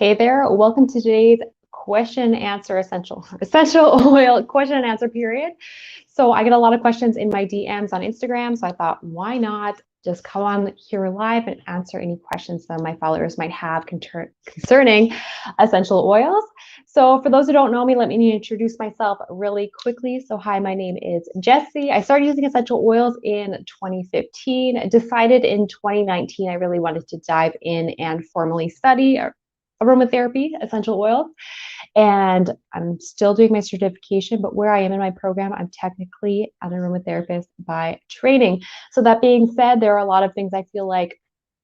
Hey there, welcome to today's question and answer essential oil question and answer period. So I get a lot of questions in my DMs on Instagram, so I thought, why not just come on here live and answer any questions that my followers might have concerning essential oils. So for those who don't know me, let me introduce myself really quickly. So hi, my name is Jessie. I started using essential oils in 2015, decided in 2019 I really wanted to dive in and formally study aromatherapy, essential oils. And I'm still doing my certification, but where I am in my program, I'm technically an aromatherapist by training. So that being said, there are a lot of things I feel like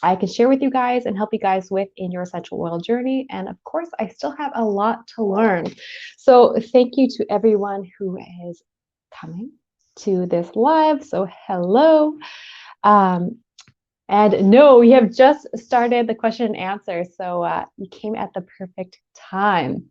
I can share with you guys and help you guys with in your essential oil journey. And of course, I still have a lot to learn. So thank you to everyone who is coming to this live. So hello. And no, we have just started the question and answer. So you came at the perfect time.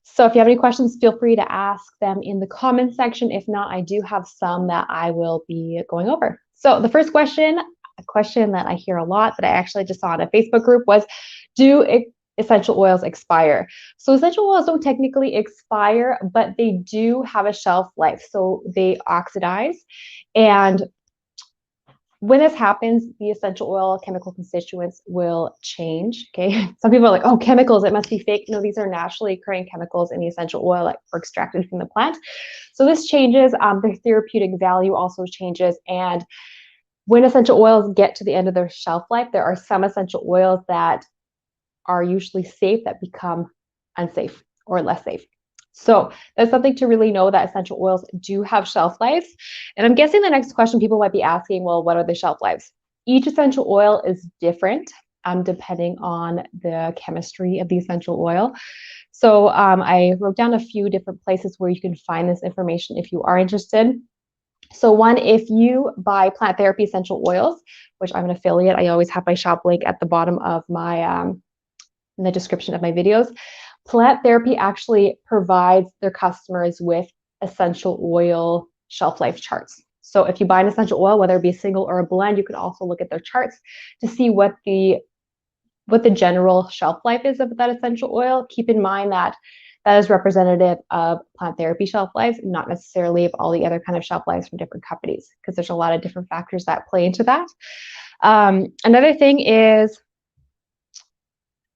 So if you have any questions, feel free to ask them in the comment section. If not, I do have some that I will be going over. So the first question, a question that I hear a lot that I actually just saw in a Facebook group was, do essential oils expire? So essential oils don't technically expire, but they do have a shelf life. So they oxidize. And when this happens, the essential oil chemical constituents will change, okay? Some people are like, oh, chemicals, it must be fake. No, these are naturally occurring chemicals in the essential oil that were extracted from the plant. So this changes, their therapeutic value also changes. And when essential oils get to the end of their shelf life, there are some essential oils that are usually safe that become unsafe or less safe. So that's something to really know, that essential oils do have shelf lives. And I'm guessing the next question people might be asking, well, what are the shelf lives? Each essential oil is different depending on the chemistry of the essential oil. So I wrote down a few different places where you can find this information if you are interested. So one, if you buy plant therapy essential oils, which I'm an affiliate, I always have my shop link at the bottom of my, in the description of my videos. Plant therapy actually provides their customers with essential oil shelf life charts. So if you buy an essential oil, whether it be a single or a blend, you can also look at their charts to see what the general shelf life is of that essential oil. Keep in mind that that is representative of plant therapy shelf lives, not necessarily of all the other kind of shelf lives from different companies, because there's a lot of different factors that play into that. Another thing is,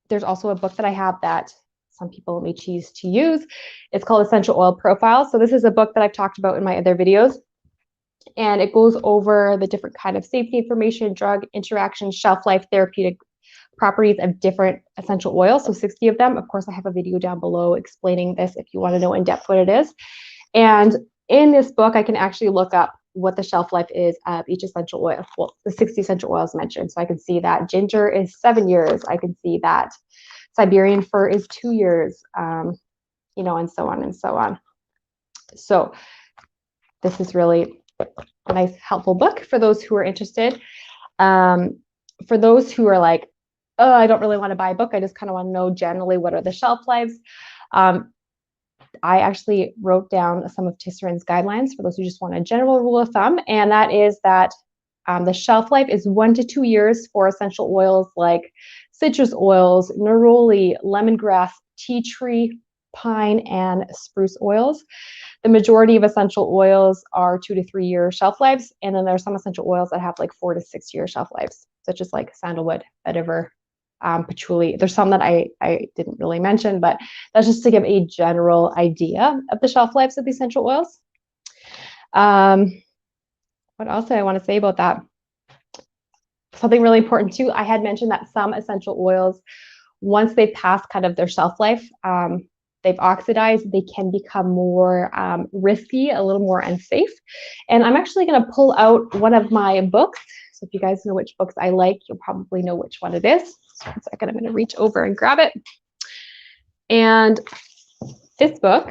there's also a book that I have that some people may choose to use. It's called Essential Oil Profile. So this is a book that I've talked about in my other videos. And it goes over the different kind of safety information, drug interaction, shelf life, therapeutic properties of different essential oils. So 60 of them. Of course, I have a video down below explaining this if you want to know in depth what it is. And in this book, I can actually look up what the shelf life is of each essential oil. Well, the 60 essential oils mentioned. So I can see that ginger is 7 years. I can see that Siberian fir is 2 years, you know, and so on and so on. So this is really a nice, helpful book for those who are interested. For those who are like, oh, I don't really want to buy a book, I just kind of want to know generally what are the shelf lives. I actually wrote down some of Tisseran's guidelines for those who just want a general rule of thumb, and that is that the shelf life is 1 to 2 years for essential oils like citrus oils, neroli, lemongrass, tea tree, pine, and spruce oils. The majority of essential oils are 2 to 3 year shelf lives, and then there are some essential oils that have like 4 to 6 year shelf lives, such as like sandalwood, vetiver, patchouli. There's some that I didn't really mention, but that's just to give a general idea of the shelf lives of the essential oils. What else do I want to say about that? Something really important too, I had mentioned that some essential oils, once they pass kind of their shelf life, they've oxidized, they can become more risky, a little more unsafe. And I'm actually going to pull out one of my books. So if you guys know which books I like, you'll probably know which one it is. So 1 second, I'm going to reach over and grab it. And this book,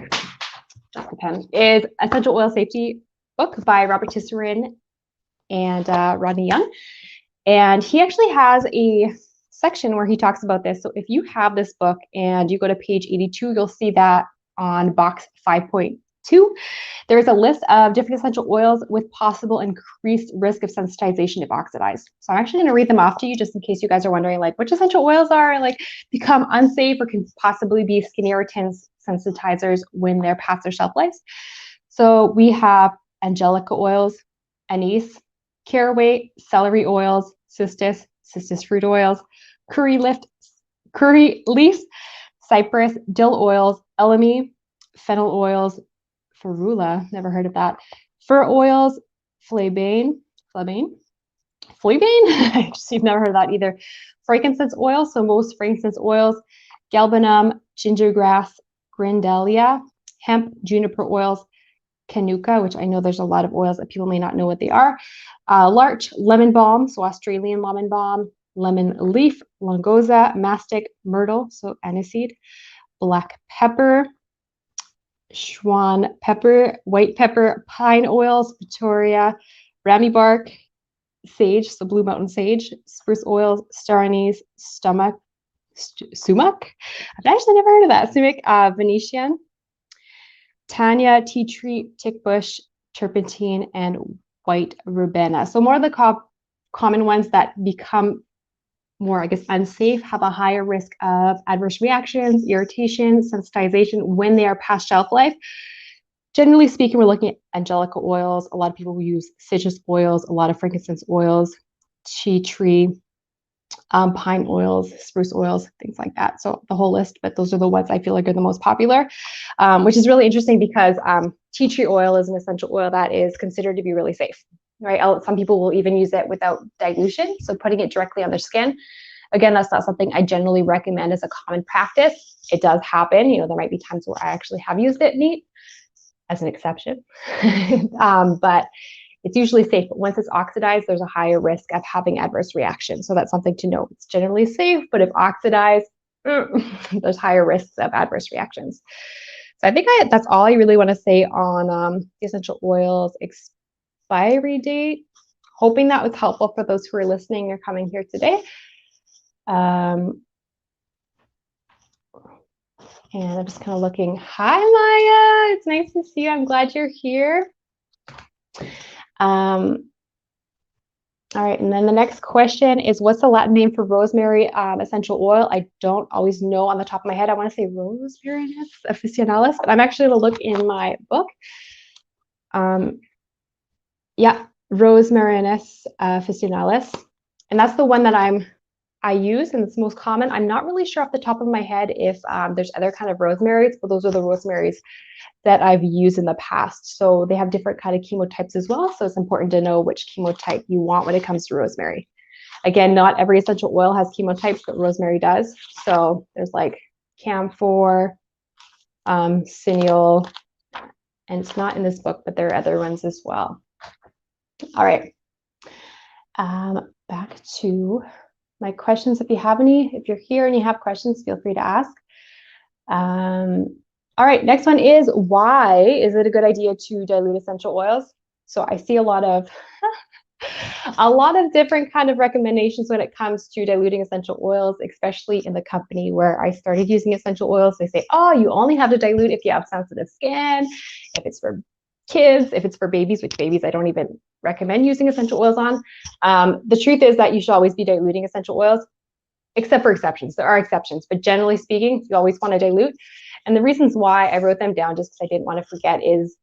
drop the pen, is Essential Oil Safety book by Robert Tisseran and Rodney Young. And he actually has a section where he talks about this. So if you have this book and you go to page 82, you'll see that on box 5.2, 2, there's a list of different essential oils with possible increased risk of sensitization if oxidized. So I'm actually going to read them off to you just in case you guys are wondering like which essential oils are like become unsafe or can possibly be skin irritants, sensitizers when they're past their shelf lives. So we have angelica oils, anise, caraway, celery oils, cistus fruit oils, curry leaf, cypress, dill oils, elemi, fennel oils, ferula, never heard of that, fir oils, fleabane, I've never heard of that either, frankincense oil, so most frankincense oils, galbanum, gingergrass, grindelia, hemp, juniper oils, Canuka, which I know there's a lot of oils that people may not know what they are, larch, lemon balm, so Australian lemon balm, lemon leaf, longoza, mastic, myrtle, so aniseed, black pepper, Schwan pepper, white pepper, pine oils, Victoria, rammy bark, sage, so blue mountain sage, spruce oils, star anise, sumac. I've actually never heard of that. Sumac, Venetian, Tanya, tea tree, tick bush, turpentine, and white verbena. So more of the common ones that become more, I guess, unsafe, have a higher risk of adverse reactions, irritation, sensitization when they are past shelf life. Generally speaking, we're looking at angelica oils. A lot of people will use citrus oils, a lot of frankincense oils, tea tree, pine oils, spruce oils, things like that. So the whole list, but those are the ones I feel like are the most popular, which is really interesting because tea tree oil is an essential oil that is considered to be really safe, right? Some people will even use it without dilution, so putting it directly on their skin. Again, that's not something I generally recommend as a common practice. It does happen. You know, there might be times where I actually have used it neat as an exception, but it's usually safe. But once it's oxidized, there's a higher risk of having adverse reactions. So that's something to know. It's generally safe, but if oxidized, there's higher risks of adverse reactions. So I think that's all I really want to say on the essential oils expiry date. Hoping that was helpful for those who are listening or coming here today. And I'm just kind of looking. Hi, Maya. It's nice to see you. I'm glad you're here. All right, and then the next question is, what's the Latin name for rosemary essential oil? I don't always know on the top of my head. I want to say Rosmarinus officinalis, but I'm actually going to look in my book. Yeah, Rosmarinus officinalis, and that's the one that I use, and it's most common. I'm not really sure off the top of my head if there's other kind of rosemaries, but those are the rosemaries that I've used in the past. So they have different kind of chemotypes as well. So it's important to know which chemotype you want when it comes to rosemary. Again, not every essential oil has chemotypes, but rosemary does. So there's like camphor, cineol, and it's not in this book, but there are other ones as well. All right. Back to my questions. If you have any, if you're here and you have questions, feel free to ask. All right, next one is, why is it a good idea to dilute essential oils? So I see a lot of different kind of recommendations when it comes to diluting essential oils, especially in the company where I started using essential oils. They say, oh, you only have to dilute if you have sensitive skin, if it's for kids, if it's for babies, which babies I don't even recommend using essential oils on. The truth is that you should always be diluting essential oils, except for exceptions. There are exceptions, but generally speaking, you always want to dilute. And the reasons why I wrote them down, just because I didn't want to forget, is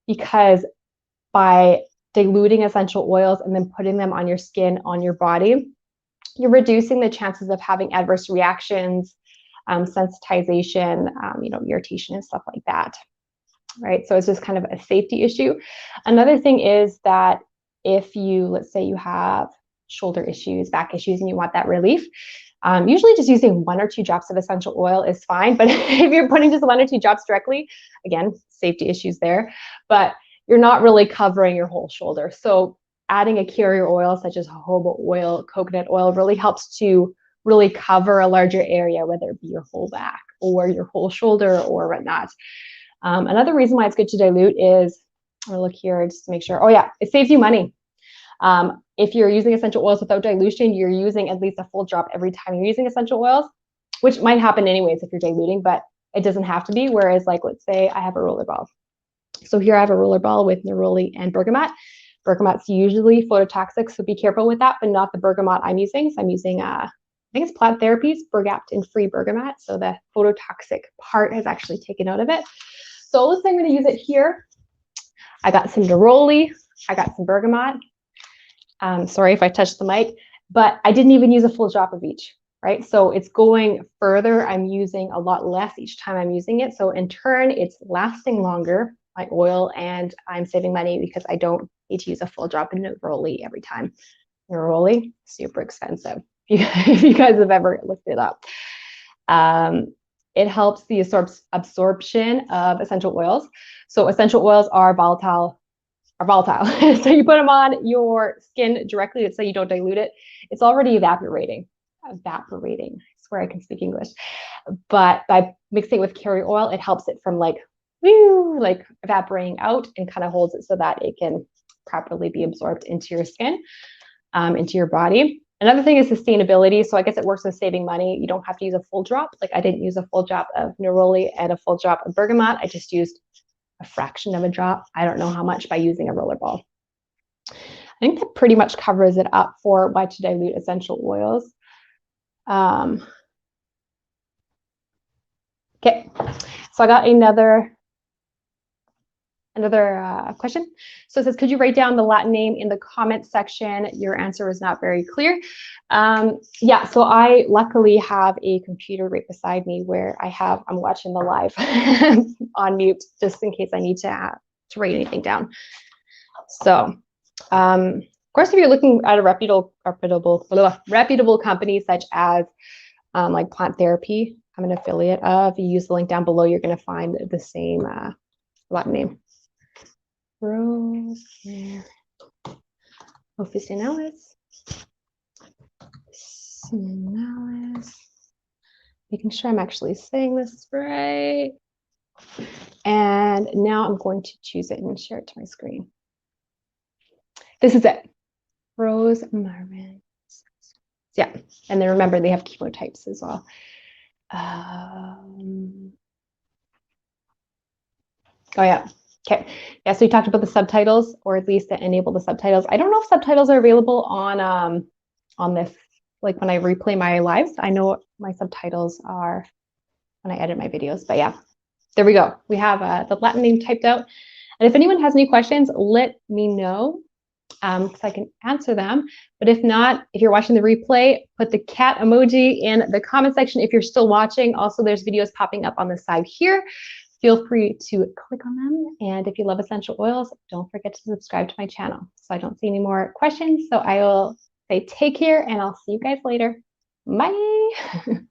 because by diluting essential oils and then putting them on your skin, on your body, you're reducing the chances of having adverse reactions, sensitization, irritation and stuff like that, right? So it's just kind of a safety issue. Another thing is that if you, let's say you have shoulder issues, back issues, and you want that relief, usually just using 1 or 2 drops of essential oil is fine. But if you're putting just 1 or 2 drops directly, again, safety issues there, but you're not really covering your whole shoulder. So adding a carrier oil such as jojoba oil, coconut oil really helps to really cover a larger area, whether it be your whole back or your whole shoulder or whatnot. Another reason why it's good to dilute is, I'll look here just to make sure. Oh yeah, it saves you money. If you're using essential oils without dilution, you're using at least a full drop every time you're using essential oils, which might happen anyways if you're diluting, but it doesn't have to be. Whereas, like, let's say I have a rollerball. So here I have a roller ball with neroli and bergamot. Bergamot's usually phototoxic, so be careful with that, but not the bergamot I'm using. So I'm using, I think it's Plant Therapy's bergaptan-free bergamot. So the phototoxic part has actually taken out of it. So let's say I'm going to use it here. I got some neroli. I got some bergamot. Sorry if I touched the mic, but I didn't even use a full drop of each, right? So it's going further. I'm using a lot less each time I'm using it. So in turn, it's lasting longer, my oil, and I'm saving money because I don't need to use a full drop of neroli every time. Neroli, super expensive. If you guys have ever looked it up. It helps the absorption of essential oils. So essential oils are volatile. So you put them on your skin directly. Let's say you don't dilute it. It's already evaporating. I swear I can speak English. But by mixing it with carrier oil, it helps it from like evaporating out and kind of holds it so that it can properly be absorbed into your skin, into your body. Another thing is sustainability. So I guess it works with saving money. You don't have to use a full drop. Like I didn't use a full drop of neroli and a full drop of bergamot. I just used a fraction of a drop. I don't know how much by using a roller ball. I think that pretty much covers it up for why to dilute essential oils. Okay, so I got another question. So it says, could you write down the Latin name in the comment section? Your answer was not very clear. Yeah, so I luckily have a computer right beside me where I'm watching the live on mute just in case I need to write anything down. So, of course, if you're looking at a reputable company such as like Plant Therapy, I'm an affiliate of, you use the link down below, you're going to find the same Latin name. Rose officinalis. Making sure I'm actually saying this right. And now I'm going to choose it and share it to my screen. This is it. Rose Marvin. Yeah. And then remember, they have chemotypes as well. Oh, yeah. Okay. Yeah, so you talked about the subtitles, or at least to enable the subtitles. I don't know if subtitles are available on this, like when I replay my lives. I know my subtitles are when I edit my videos, but yeah, there we go. We have the Latin name typed out. And if anyone has any questions, let me know because I can answer them. But if not, if you're watching the replay, put the cat emoji in the comment section if you're still watching. Also, there's videos popping up on the side here. Feel free to click on them. And if you love essential oils, don't forget to subscribe to my channel. So I don't see any more questions. So I will say take care and I'll see you guys later. Bye.